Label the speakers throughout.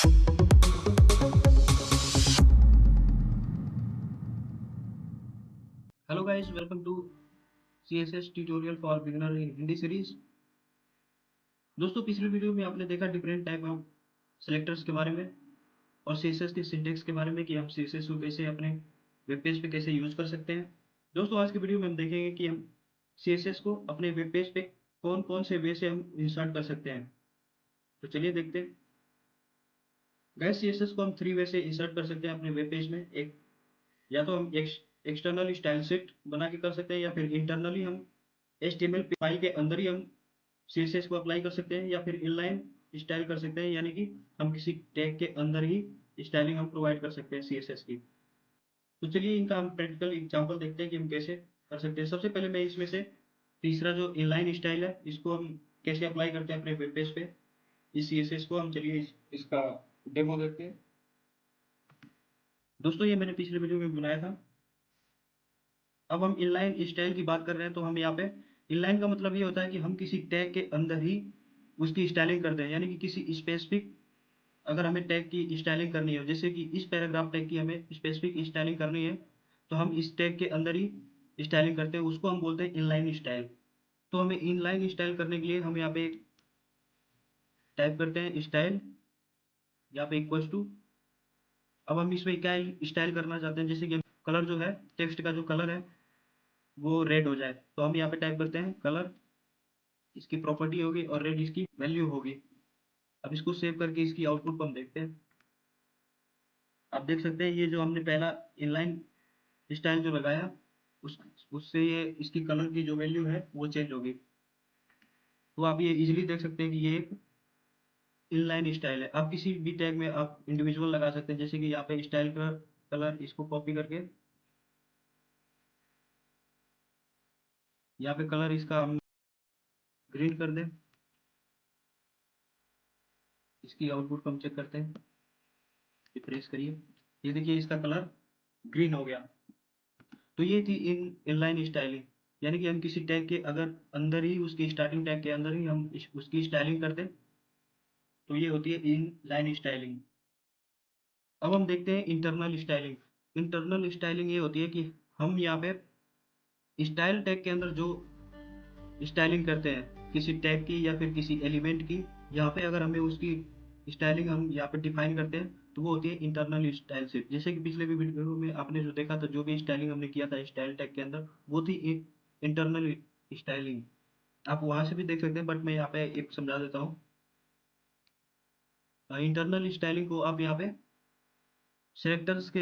Speaker 1: Hello guys, welcome to CSS tutorial for beginner in Hindi series. दोस्तों पिछली video में आपने देखा डिफरेंट टाइप ऑफ सेलेक्टर्स के बारे में और CSS के सिंटेक्स के बारे में कि हम CSS को कैसे अपने वेब पेज पे कैसे यूज कर सकते हैं। दोस्तों आज की वीडियो में हम देखेंगे कि हम CSS को अपने वेब पेज पे कौन कौन से वे से हम इंसर्ट कर सकते हैं। तो चलिए देखते हैं। गैस CSS को हम 3 वे से इंसर्ट कर सकते हैं अपने वेब पेज में। एक या तो हम एक्सटर्नल स्टाइल शीट बना के कर सकते हैं, या फिर इंटरनली हम HTML फाइल के अंदर ही हम CSS को अप्लाई कर सकते हैं, या फिर इनलाइन स्टाइल कर सकते हैं, यानी कि हम किसी टैग के अंदर ही स्टाइलिंग हम प्रोवाइड कर सकते हैं CSS की। तो चलिए इनका हम प्रैक्टिकल एग्जांपल देखते हैं कि हम कैसे कर सकते हैं। सबसे पहले मैं इसमें से तीसरा जो इनलाइन स्टाइल है इसको हम कैसे अप्लाई करते हैं अपने वेब पेज पे इस CSS को। हम चलिए इसका डेमो देखते हैं। दोस्तों ये मैंने पिछले वीडियो में बनाया था। अब हम इनलाइन स्टाइल की बात कर रहे हैं, तो हम यहाँ पे इनलाइन का मतलब ये होता है कि हम किसी टैग के अंदर ही उसकी स्टाइलिंग करते हैं, यानी कि किसी स्पेसिफिक, अगर हमें टैग की स्टाइलिंग करनी है, जैसे कि इस पैराग्राफ टैग की हमें स्पेसिफिक स्टाइलिंग करनी है, तो हम इस टैग के अंदर ही स्टाइलिंग करते हैं, उसको हम बोलते हैं इनलाइन स्टाइल। तो हमें इनलाइन स्टाइल करने के लिए हम यहाँ पे टाइप करते हैं स्टाइल, यहाँ पे इक्वल्स टू। अब हम इसमें क्या स्टाइल करना चाहते हैं, जैसे कि कलर जो है, टेक्स्ट का जो कलर है वो रेड हो जाए, तो हम यहाँ पे टाइप करते हैं कलर, इसकी प्रॉपर्टी होगी और रेड इसकी वैल्यू होगी। अब इसको सेव करके इसकी आउटपुट को हम देखते हैं। आप देख सकते हैं ये जो हमने पहला इनलाइन स्टाइल जो लगाया उस उससे ये इसकी कलर की जो वैल्यू है वो चेंज होगी। तो आप ये इजीली देख सकते हैं कि ये एक इनलाइन स्टाइल है। आप किसी भी टैग में आप इंडिविजुअल लगा सकते हैं, जैसे कि यहाँ पे स्टाइल का कलर, इसको कॉपी करके यहाँ पे कलर इसका हम ग्रीन कर दें। इसकी आउटपुट को हम चेक करते हैं, रिफ्रेश करिए, ये देखिए इसका कलर ग्रीन हो गया। तो ये थी इनलाइन स्टाइलिंग, यानी कि हम किसी टैग के अगर अंदर ही, उसकी स्टार्टिंग टैग के अंदर ही हम उसकी स्टाइलिंग करते हैं, तो ये होती है इनलाइन स्टाइलिंग। अब हम देखते हैं इंटरनल स्टाइलिंग। इंटरनल स्टाइलिंग ये होती है कि हम यहाँ पे स्टाइल टैग के अंदर जो स्टाइलिंग करते हैं किसी टैग की या फिर किसी एलिमेंट की, यहाँ पे अगर हमें उसकी स्टाइलिंग हम यहाँ पे डिफाइन करते हैं, तो वो होती है इंटरनल स्टाइल शीट। जैसे कि पिछले भी वीडियो में आपने जो देखा था, जो भी स्टाइलिंग हमने किया था स्टाइल टैग के अंदर, वो थी इंटरनल स्टाइलिंग। आप वहां से भी देख सकते हैं, बट मैं यहाँ पे एक समझा देता हूँ। इंटरनल स्टाइलिंग को आप यहाँ पे सेलेक्टर्स के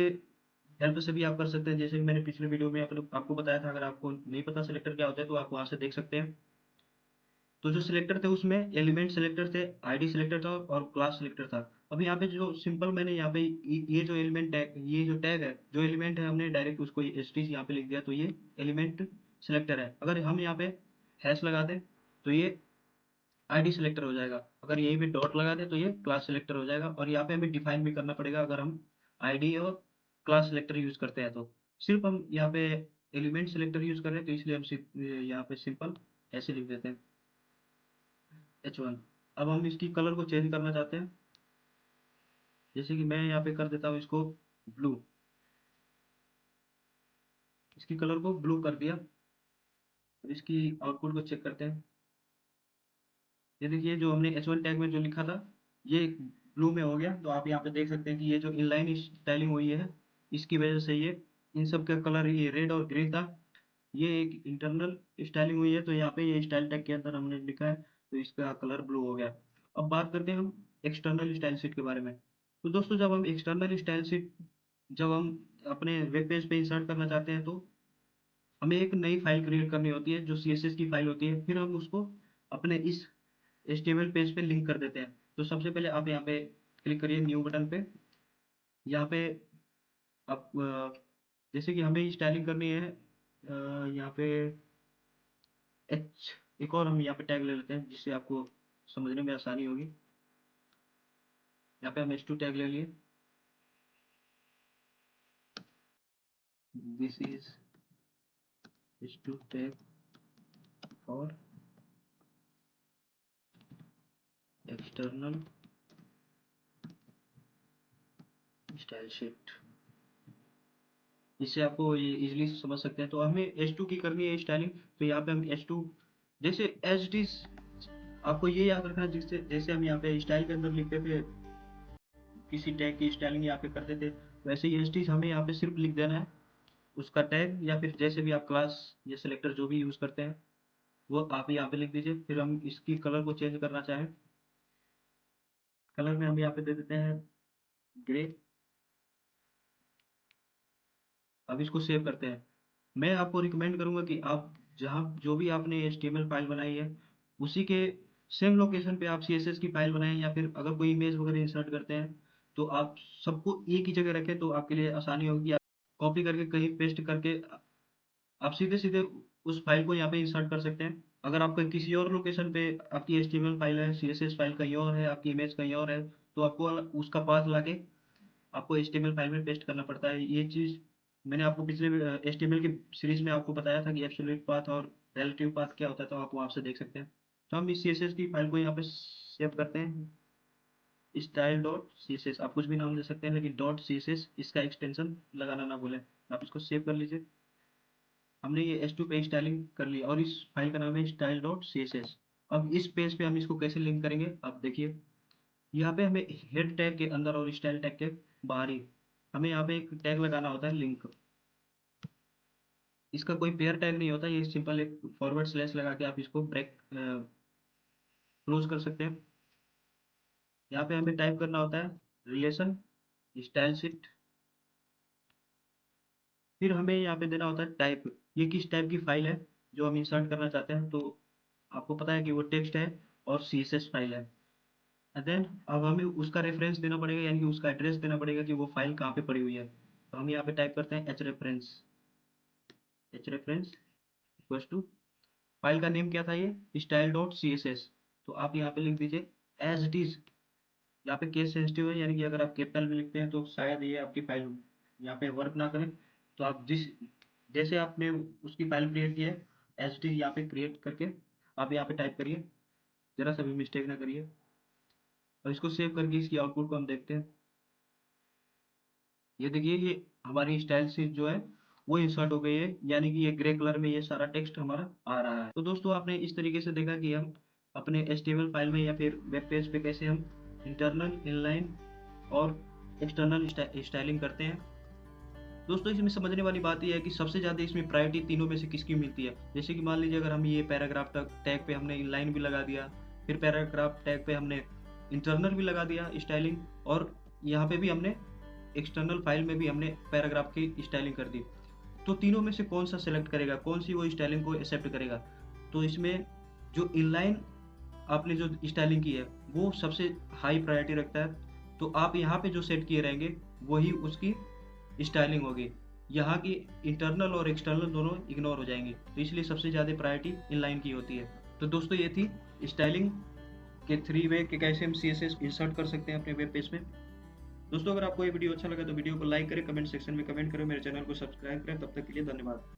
Speaker 1: हेल्प से भी आप कर सकते हैं, जैसे कि मैंने पिछले वीडियो में आपको बताया था। अगर आपको नहीं पता सिलेक्टर क्या होता है, तो आप वहां से देख सकते हैं। तो जो सिलेक्टर थे उसमें एलिमेंट सिलेक्टर थे, आईडी सिलेक्टर था और क्लास सिलेक्टर था। अब यहाँ पे जो सिंपल मैंने यहाँ पे ये जो एलिमेंट टैग, ये जो टैग है, जो एलिमेंट है, हमने डायरेक्ट उसको एसटी यहाँ पे लिख दिया, तो ये एलिमेंट सिलेक्टर है। अगर हम यहाँ पे हैश लगा दें तो ये आईडी सिलेक्टर हो जाएगा। अगर यहीं पे डॉट लगा दें तो ये क्लास सिलेक्टर हो जाएगा। और यहाँ पे हमें डिफाइन भी करना पड़ेगा, अगर हम आईडी और क्लास सिलेक्टर यूज करते हैं तो। सिर्फ हम यहाँ पे एलिमेंट सिलेक्टर यूज कर रहे हैं, तो इसलिए हम यहाँ पे सिंपल ऐसे लिख देते हैं H1। अब हम इसकी कलर को चेंज करना चाहते हैं, जैसे कि मैं यहाँ पे कर देता हूँ इसको ब्लू। इसकी कलर को ब्लू कर दिया। अब इसकी आउटपुट को चेक करते हैं। ये देखिए जो हमने H1 टैग में जो लिखा था ये ब्लू में हो गया। तो आप यहाँ पे देख सकते हैं कि ये जो इनलाइन स्टाइलिंग हुई है, इसकी वजह से ये इन सब का कलर ये रेड और ग्रीन था। ये एक इंटरनल स्टाइलिंग हुई है, तो यहाँ पे ये स्टाइल टैग के अंदर हमने लिखा है, तो इसका कलर ब्लू हो गया। अब बात करते हैं हम एक्सटर्नल स्टाइल शीट के बारे में। तो दोस्तों जब हम एक्सटर्नल स्टाइल शीट जब हम अपने वेब पेज पे इंसर्ट करना चाहते हैं, तो हमें एक नई फाइल क्रिएट करनी होती है जो CSS की फाइल होती है। फिर हम उसको अपने इस HTML पेज पे लिंक कर देते हैं। तो सबसे पहले आप यहाँ पे क्लिक करिए न्यू बटन पे। यहाँ पे आप जैसे कि हमें स्टाइलिंग करनी है, यहाँ पे एच, एक और हम यहाँ पे टैग ले लेते हैं जिससे आपको समझने में आसानी होगी। यहाँ पे हम H2 टैग ले लिए। This is H2 tag for external style sheet, इससे आपको ये इजीली समझ सकते हैं। तो हमें H2 की करनी है स्टाइलिंग, तो यहाँ पे हम H2 जैसे एज इट इज, आपको ये याद रखना, जिससे जैसे हम यहाँ पे स्टाइल के अंदर लिखते थे, किसी टैग की स्टाइलिंग यहाँ पे करते थे, वैसे ही एज इट इज हमें यहाँ पे सिर्फ लिख देना है उसका टैग, या फिर जैसे भी आप क्लास या सिलेक्टर जो भी यूज़ करते हैं वो आप यहाँ पे लिख दीजिए। फिर हम इसकी कलर को चेंज करना चाहें, कलर में हम यहाँ पे दे देते हैं ग्रे। अब इसको सेव करते हैं। मैं आपको रिकमेंड करूंगा कि आप जहाँ जो भी आपने HTML फाइल बनाई है उसी के सेम लोकेशन पे आप CSS की फाइल बनाएं, या फिर अगर कोई इमेज वगैरह इंसर्ट करते हैं तो आप सबको एक ही जगह रखें, तो आपके लिए आसानी होगी। आप कॉपी करके कहीं पेस्ट करके आप सीधे सीधे उस फाइल को यहाँ पे इंसर्ट कर सकते हैं। अगर आपका किसी और लोकेशन पे आपकी HTML फाइल है, CSS फाइल कहीं और है, आपकी इमेज कहीं और है, तो आपको उसका पाथ लाके आपको HTML फाइल में पेस्ट करना पड़ता है। ये चीज़ मैंने आपको पिछले HTML की सीरीज में आपको बताया था कि एब्सोल्यूट पाथ और रिलेटिव पाथ क्या होता है, तो आप वहाँ से देख सकते हैं। तो हम इस CSS की फाइल को यहाँ पे सेव करते हैं, स्टाइल डॉट CSS, आप कुछ भी नाम दे सकते हैं, लेकिन डॉट CSS इसका एक्सटेंशन लगाना ना भूलें। आप इसको सेव कर लीजिए। हमने ये H2 पे स्टाइलिंग कर लिया और इस फाइल का नाम है स्टाइल डॉट CSS। अब इस पेज पे हम इसको कैसे लिंक करेंगे, आप देखिए यहाँ पे हमें हेड टैग के अंदर और स्टाइल टैग के बाहर ही हमें यहाँ पे एक टैग लगाना होता है लिंक। इसका कोई पेयर टैग नहीं होता, ये सिंपल एक फॉरवर्ड स्लैश लगा के आप इसको ब्रेक क्लोज कर सकते हैं। यहाँ पे हमें टाइप करना होता है रिलेशन स्टाइल शीट, फिर हमें यहाँ पे देना होता है टाइप, ये किस टाइप की फाइल है जो हम इंसर्ट करना चाहते हैं। तो आपको पता है कि वो टेक्स्ट है और CSS फाइल है। एंड देन अब हमें उसका रेफरेंस देना पड़ेगा, यानी कि उसका एड्रेस देना पड़ेगा कि वो फाइल कहाँ पे पड़ी हुई है। तो हम यहाँ पे टाइप करते हैं H reference equals to, file का नेम क्या था, ये स्टाइल डॉट CSS। तो आप यहाँ पे लिख दीजिए एज इट इज। यहाँ पे केस सेंसिटिव है, यानी कि अगर आप कैपिटल में लिखते हैं तो शायद ये आपकी फाइल यहाँ पे वर्क ना करें। तो आप जैसे आपने उसकी फाइल क्रिएट की है एज इट इज यहाँ पे क्रिएट करके आप यहाँ पे टाइप करिए, जरा सा भी मिस्टेक ना करिए। और इसको सेव करके इसकी आउटपुट को हम देखते हैं। ये देखिए, ये हमारी स्टाइल शीट जो है वो इंसर्ट हो गई है, यानी कि ये ग्रे कलर में ये सारा टेक्स्ट हमारा आ रहा है। तो दोस्तों आपने इस तरीके से देखा कि हम अपने HTML फाइल में या फिर वेब पेज पे कैसे हम इंटरनल, इनलाइन और एक्सटर्नल स्टाइलिंग करते हैं। दोस्तों इसमें समझने वाली बात यह है कि सबसे ज़्यादा इसमें प्रायोरिटी तीनों में से किसकी मिलती है। जैसे कि मान लीजिए अगर हम ये पैराग्राफ टैग पे हमने इनलाइन भी लगा दिया, फिर पैराग्राफ टैग पे हमने इंटरनल भी लगा दिया स्टाइलिंग, और यहाँ पे भी हमने एक्सटर्नल फाइल में भी हमने पैराग्राफ की स्टाइलिंग कर दी, तो तीनों में से कौन सा सेलेक्ट करेगा, कौन सी वो स्टाइलिंग को एक्सेप्ट करेगा। तो इसमें जो इनलाइन आपने जो स्टाइलिंग की है वो सबसे हाई प्रायोरिटी रखता है। तो आप यहाँ पे जो सेट किए रहेंगे वही उसकी स्टाइलिंग होगी, यहाँ की इंटरनल और एक्सटर्नल दोनों इग्नोर हो जाएंगे। तो इसलिए सबसे ज़्यादा प्रायोरिटी इनलाइन की होती है। तो दोस्तों ये थी स्टाइलिंग के 3 वे के कैसे हम CSS इंसर्ट कर सकते हैं अपने वेब पेज में। दोस्तों अगर आपको ये वीडियो अच्छा लगा तो वीडियो को लाइक करें, कमेंट सेक्शन में कमेंट करें, मेरे चैनल को सब्सक्राइब करें। तब तक के लिए धन्यवाद।